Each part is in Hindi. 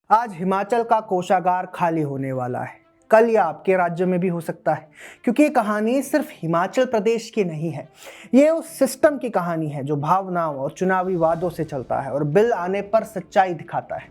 आज हिमाचल का कोषागार खाली होने वाला है। कल या आपके राज्य में भी हो सकता है, क्योंकि ये कहानी सिर्फ हिमाचल प्रदेश की नहीं है। ये उस सिस्टम की कहानी है जो भावनाओं और चुनावी वादों से चलता है और बिल आने पर सच्चाई दिखाता है।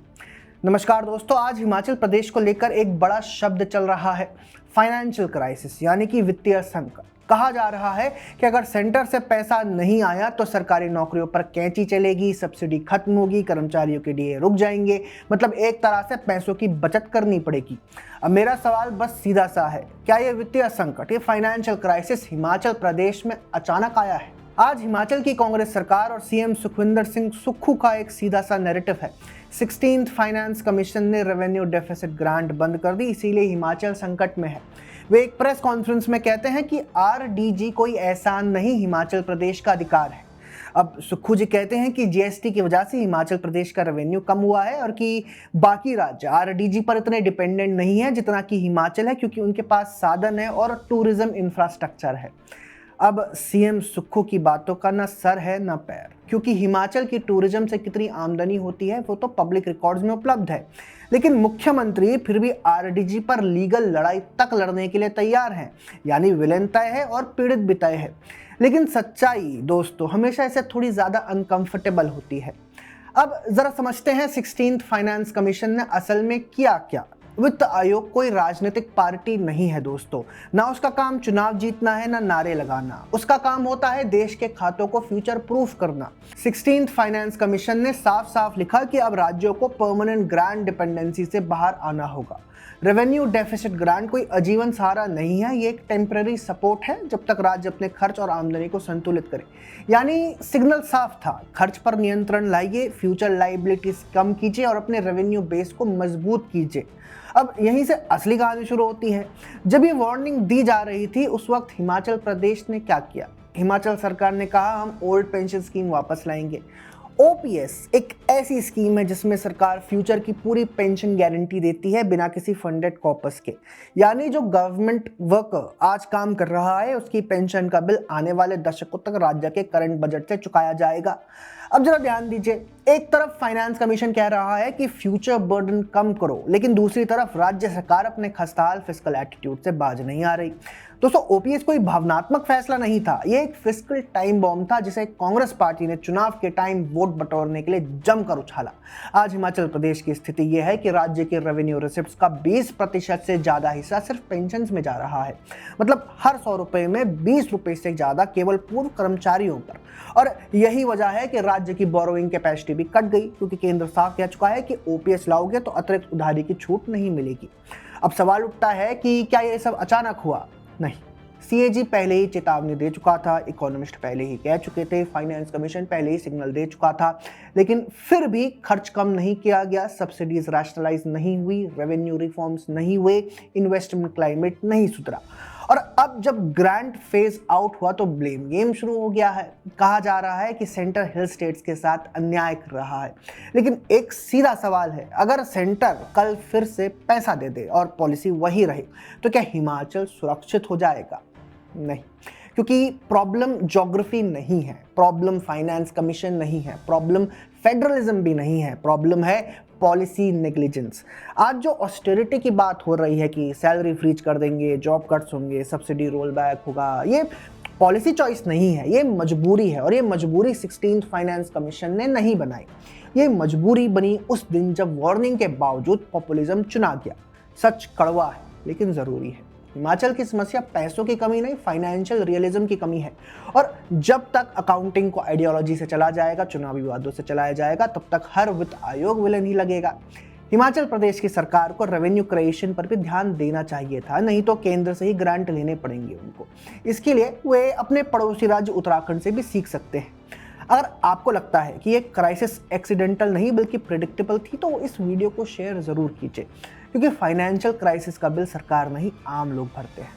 नमस्कार दोस्तों, आज हिमाचल प्रदेश को लेकर एक बड़ा शब्द चल रहा है, फाइनेंशियल क्राइसिस, यानी कि वित्तीय संकट। कहा जा रहा है कि अगर सेंटर से पैसा नहीं आया तो सरकारी नौकरियों पर कैंची चलेगी, सब्सिडी खत्म होगी, कर्मचारियों के लिए रुक जाएंगे। मतलब एक तरह से पैसों की बचत करनी पड़ेगी। अब मेरा सवाल बस सीधा सा है, क्या ये वित्तीय संकट, ये फाइनेंशियल क्राइसिस हिमाचल प्रदेश में अचानक आया है? आज हिमाचल की कांग्रेस सरकार और सीएम सुखविंदर सिंह सुक्खू का एक सीधा सा नैरेटिव है। 16th फाइनेंस कमीशन ने रेवेन्यू डेफिसिट ग्रांट बंद कर दी, इसीलिए हिमाचल संकट में है। वे एक प्रेस कॉन्फ्रेंस में कहते हैं कि आरडीजी कोई एहसान नहीं, हिमाचल प्रदेश का अधिकार है। अब सुक्खू जी कहते हैं कि जीएसटी की वजह से हिमाचल प्रदेश का रेवेन्यू कम हुआ है और कि बाकी राज्य आरडीजी पर इतने डिपेंडेंट नहीं है जितना कि हिमाचल है, क्योंकि उनके पास साधन है और टूरिज्म इंफ्रास्ट्रक्चर है। अब सीएम सुक्खू की बातों का ना सर है ना पैर, क्योंकि हिमाचल की टूरिज्म से कितनी आमदनी होती है वो तो पब्लिक रिकॉर्ड्स में उपलब्ध है। लेकिन मुख्यमंत्री फिर भी आरडीजी पर लीगल लड़ाई तक लड़ने के लिए तैयार हैं, यानी विलेन तय है और पीड़ित भी तय है। लेकिन सच्चाई दोस्तों हमेशा ऐसे थोड़ी ज्यादा अनकंफर्टेबल होती है। अब जरा समझते हैं 16th फाइनेंस कमीशन ने असल में किया क्या। वित्त आयोग कोई राजनीतिक पार्टी नहीं है दोस्तों, ना उसका काम चुनाव जीतना है ना नारे लगाना। उसका काम होता है देश के खातों को फ्यूचर प्रूफ करना। 16th फाइनेंस कमीशन ने साफ साफ लिखा कि अब राज्यों को परमानेंट ग्रांट डिपेंडेंसी से बाहर आना होगा। रेवेन्यू डेफिसिट ग्रांट कोई आजीवन सहारा नहीं है, ये एक टेम्पररी सपोर्ट है जब तक राज्य अपने खर्च और आमदनी को संतुलित करे। यानी सिग्नल साफ था, खर्च पर नियंत्रण लाइए, फ्यूचर लायबिलिटीज कम कीजिए और अपने रेवेन्यू बेस को मजबूत कीजिए। अब यहीं से असली कहानी शुरू होती है। जब ये वार्निंग दी जा रही थी उस वक्त हिमाचल प्रदेश ने क्या किया? हिमाचल सरकार ने कहा हम ओल्ड पेंशन स्कीम वापस लाएंगे। ओपीएस एक ऐसी स्कीम है जिसमें सरकार फ्यूचर की पूरी पेंशन गारंटी देती है बिना किसी फंडेड कॉर्पस के। यानी जो गवर्नमेंट वर्कर आज काम कर रहा है उसकी पेंशन का बिल आने वाले दशकों तक राज्य के करंट बजट से चुकाया जाएगा। अब जरा ध्यान दीजिए, एक तरफ फाइनेंस कमीशन कह रहा है कि फ्यूचर बर्डन कम करो, लेकिन दूसरी तरफ राज्य सरकार अपने खस्ताहाल फिस्कल एटीट्यूड से बाज नहीं आ रही। दोस्तों ओपीएस कोई भावनात्मक फैसला नहीं था, ये एक फिस्कल टाइम बॉम्ब था जिसे कांग्रेस पार्टी ने चुनाव के टाइम वोट बटोरने के लिए जमकर उछाला। आज हिमाचल प्रदेश की स्थिति यह है कि राज्य के रेवेन्यू रिसिप्ट्स का 20% से ज्यादा हिस्सा सिर्फ पेंशन में जा रहा है। मतलब हर 100 रुपए में 20 रुपए से ज्यादा केवल पूर्व कर्मचारियों पर। और यही वजह है कि राज्य की बोरोइंग कैपेसिटी भी कट गई, क्योंकि केंद्र साफ कह चुका है कि ओपीएस लाओगे तो अतिरिक्त उधारी की छूट नहीं मिलेगी। अब सवाल उठता है कि क्या ये सब अचानक हुआ? नहीं, सीएजी पहले ही चेतावनी दे चुका था, इकोनॉमिस्ट पहले ही कह चुके थे, फाइनेंस कमीशन पहले ही सिग्नल दे चुका था, लेकिन फिर भी खर्च कम नहीं किया गया, सब्सिडीज रैशनलाइज नहीं हुई, रेवेन्यू रिफॉर्म्स नहीं हुए, इन्वेस्टमेंट क्लाइमेट नहीं सुधरा। और अब जब ग्रांट फेज आउट हुआ तो ब्लेम गेम शुरू हो गया है। कहा जा रहा है कि सेंटर हिल स्टेट्स के साथ अन्याय कर रहा है। लेकिन एक सीधा सवाल है, अगर सेंटर कल फिर से पैसा दे दे और पॉलिसी वही रहे तो क्या हिमाचल सुरक्षित हो जाएगा? नहीं, क्योंकि प्रॉब्लम ज्योग्राफी नहीं है, प्रॉब्लम फाइनेंस कमीशन नहीं है, प्रॉब्लम फेडरलिज्म भी नहीं है, प्रॉब्लम है पॉलिसी नेग्लिजेंस। आज जो ऑस्टेरिटी की बात हो रही है कि सैलरी फ्रीज कर देंगे, जॉब कट्स होंगे, सब्सिडी रोल बैक होगा, ये पॉलिसी चॉइस नहीं है, ये मजबूरी है। और ये मजबूरी 16th फाइनेंस कमीशन ने नहीं बनाई, ये मजबूरी बनी उस दिन जब वार्निंग के बावजूद पॉपुलिज्म चुना गया। सच कड़वा है लेकिन जरूरी है। हिमाचल की समस्या पैसों की कमी नहीं, फाइनेंशियल रियलिज्म की कमी है। और जब तक अकाउंटिंग को आइडियोलॉजी से चला जाएगा, चुनावी वादों से चलाया जाएगा, तब तक हर वित्त आयोग विलेन ही लगेगा। हिमाचल प्रदेश की सरकार को रेवेन्यू क्रिएशन पर भी ध्यान देना चाहिए था, नहीं तो केंद्र से ही ग्रांट लेने पड़ेंगे उनको। इसके लिए वे अपने पड़ोसी राज्य उत्तराखंड से भी सीख सकते हैं। अगर आपको लगता है कि ये क्राइसिस एक्सीडेंटल नहीं बल्कि प्रेडिक्टेबल थी तो इस वीडियो को शेयर जरूर कीजिए, क्योंकि फाइनेंशियल क्राइसिस का बिल सरकार नहीं आम लोग भरते हैं।